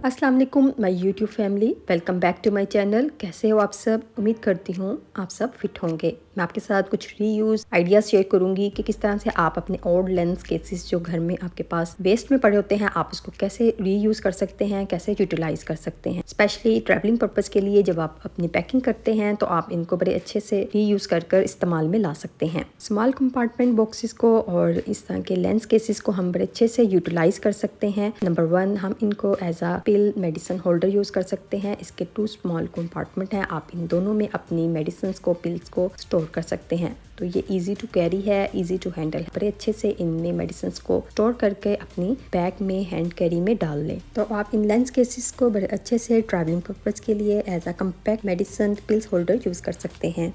अस्सलाम वालेकुम my YouTube family, welcome back to my channel. कैसे हो आप सब? उम्मीद करती हूँ आप सब फिट होंगे। मैं आपके साथ कुछ रीयूज आइडियाज़ शेयर करूँगी कि किस तरह से आप अपने ओल्ड लेंस केसेस जो घर में आपके पास वेस्ट में पड़े होते हैं, आप उसको कैसे रीयूज़ कर सकते हैं, कैसे यूटिलाइज कर सकते हैं। स्पेशली ट्रैवलिंग पर्पज़ के लिए जब आप अपनी पैकिंग करते हैं तो आप इनको बड़े अच्छे से रीयूज़ कर इस्तेमाल में ला सकते हैं। स्मॉल कंपार्टमेंट बॉक्सेस को और इस तरह के लेंस केसेस को हम बड़े अच्छे से यूटिलाइज कर सकते हैं। नंबर 1, हम इनको एज आ पिल मेडिसिन होल्डर यूज़ कर सकते हैं। इसके 2 स्मॉल कंपार्टमेंट हैं, आप इन दोनों में अपनी मेडिसिन को, पिल्स को स्टोर कर सकते हैं। तो ये इजी टू कैरी है, इजी टू हैंडल है। बड़े अच्छे से इनमें मेडिसिन को स्टोर करके अपनी बैग में हैंड कैरी में डाल लें। तो आप इन लेंस केसेस को बड़े अच्छे से ट्रैवलिंग पर्पज़ के लिए as a compact medicine pills holder use कर सकते हैं।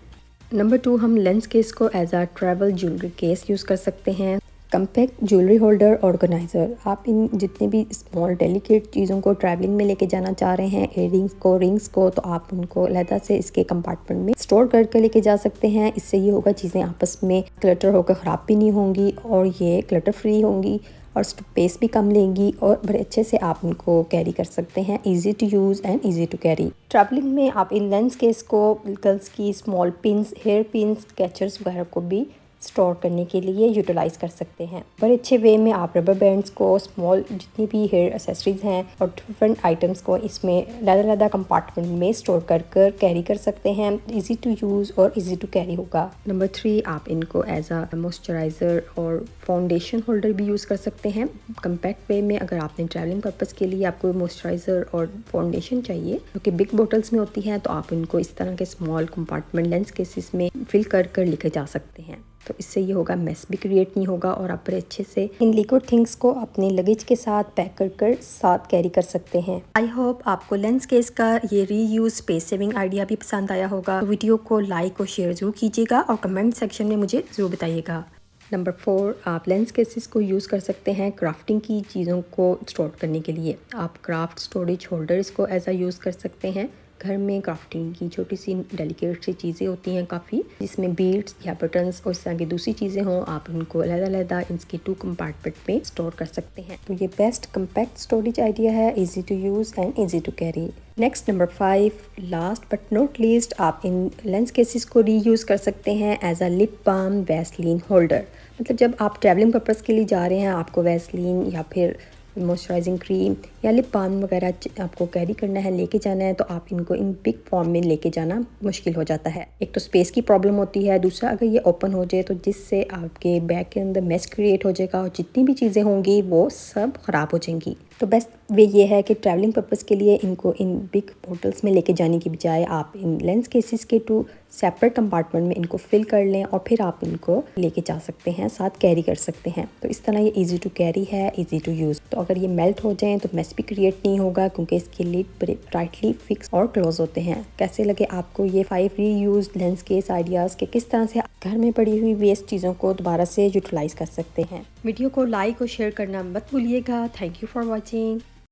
नंबर 2, हम लेंस केस को as a travel jewellery case use कर सकते हैं। कम्पैक्ट ज्वेलरी होल्डर ऑर्गेनाइज़र, आप इन जितने भी स्मॉल डेलिकेट चीज़ों को ट्रैवलिंग में लेके जाना चाह रहे हैं, इयररिंग्स को, रिंग्स को, तो आप उनको अलहदा से इसके कंपार्टमेंट में स्टोर करके लेके जा सकते हैं। इससे ये होगा चीज़ें आपस में क्लटर होकर ख़राब भी नहीं होंगी और ये क्लटर फ्री होंगी और स्पेस भी कम लेंगी और बड़े अच्छे से आप उनको कैरी कर सकते हैं। Easy to use and easy to carry. Travelling में आप इन लेंस केस को गर्ल्स की small pins, hair pins, catchers वगैरह को भी स्टोर करने के लिए यूटिलाइज कर सकते हैं। बड़े अच्छे वे में आप रबर बैंड्स को, स्मॉल जितनी भी हेयर एक्सेसरीज हैं और डिफरेंट आइटम्स को इसमें अलग-अलग कंपार्टमेंट में स्टोर कर कैरी कर सकते हैं। इजी टू यूज़ और इजी टू कैरी होगा। नंबर 3, आप इनको एज आ मॉइस्चराइज़र और फाउंडेशन होल्डर भी यूज़ कर सकते हैं। कम्पैक्ट वे में अगर आपने ट्रैवलिंग पर्पज़ के लिए आपको मॉइस्चराइज़र और फाउंडेशन चाहिए जो कि बिग बोटल्स में होती हैं, तो आप इनको इस तरह के स्मॉल कंपार्टमेंट लेंस केसेस में फिल कर लेकर जा सकते हैं। तो इससे ये होगा मेस भी क्रिएट नहीं होगा और आप बड़े अच्छे से इन लिक्विड थिंग्स को अपने लगेज के साथ पैक कर साथ कैरी कर सकते हैं। आई होप आपको लेंस केस का ये रीयूज स्पेस सेविंग आइडिया भी पसंद आया होगा। तो वीडियो को लाइक और शेयर जरूर कीजिएगा और कमेंट सेक्शन में मुझे ज़रूर बताइएगा। नंबर 4, आप लेंस केसेस को यूज़ कर सकते हैं क्राफ्टिंग की चीज़ों को स्टोर करने के लिए। आप क्राफ्ट स्टोरेज होल्डर्स को एज आ यूज़ कर सकते हैं। घर में क्राफ्टिंग की छोटी सी डेलिकेट सी चीज़ें होती हैं काफ़ी, जिसमें बीड्स या बटन्स और इस तरह की दूसरी चीज़ें हों, आप उनको अलग-अलग इसके 2 कंपार्टमेंट में स्टोर कर सकते हैं। तो ये बेस्ट कम्पैक्ट स्टोरेज आइडिया है, easy to use and easy to carry. Next number 5, last but not least, आप इन लेंस केसेस को रीयूज़ कर सकते हैं as a lip balm Vaseline holder. मतलब जब आप ट्रैवलिंग पर्पज़ के लिए जा रहे हैं, आपको वैसलीन या फिर मॉइस्चराइजिंग क्रीम या लिप बाम वगैरह आपको कैरी करना है, लेके जाना है, तो आप इनको इन बिग फॉर्म में लेके जाना मुश्किल हो जाता है। एक तो स्पेस की प्रॉब्लम होती है, दूसरा अगर ये ओपन हो जाए तो जिससे आपके बैग के अंदर मेस क्रिएट हो जाएगा और जितनी भी चीज़ें होंगी वो सब ख़राब हो जाएंगी। तो बेस्ट वे ये है कि ट्रैवलिंग पर्पज़ के लिए इनको इन बिग बोटल्स में लेके जाने की बजाय आप इन लेंस केसेस के 2 सेपरेट कंपार्टमेंट में इनको फिल कर लें और फिर आप इनको लेके जा सकते हैं, साथ कैरी कर सकते हैं। तो इस तरह ये इजी टू कैरी है, इजी टू यूज़। तो अगर ये मेल्ट हो जाएं तो मेस भी क्रिएट नहीं होगा क्योंकि इसके लिड बड़े टाइटली फिक्स और क्लोज होते हैं। कैसे लगे आपको ये 5 रीयूज लेंस केस आइडियाज़ के किस तरह से घर में पड़ी हुई वेस्ट चीज़ों को दोबारा से यूटिलाइज कर सकते हैं? वीडियो को लाइक और शेयर करना मत भूलिएगा। Thank you for watching.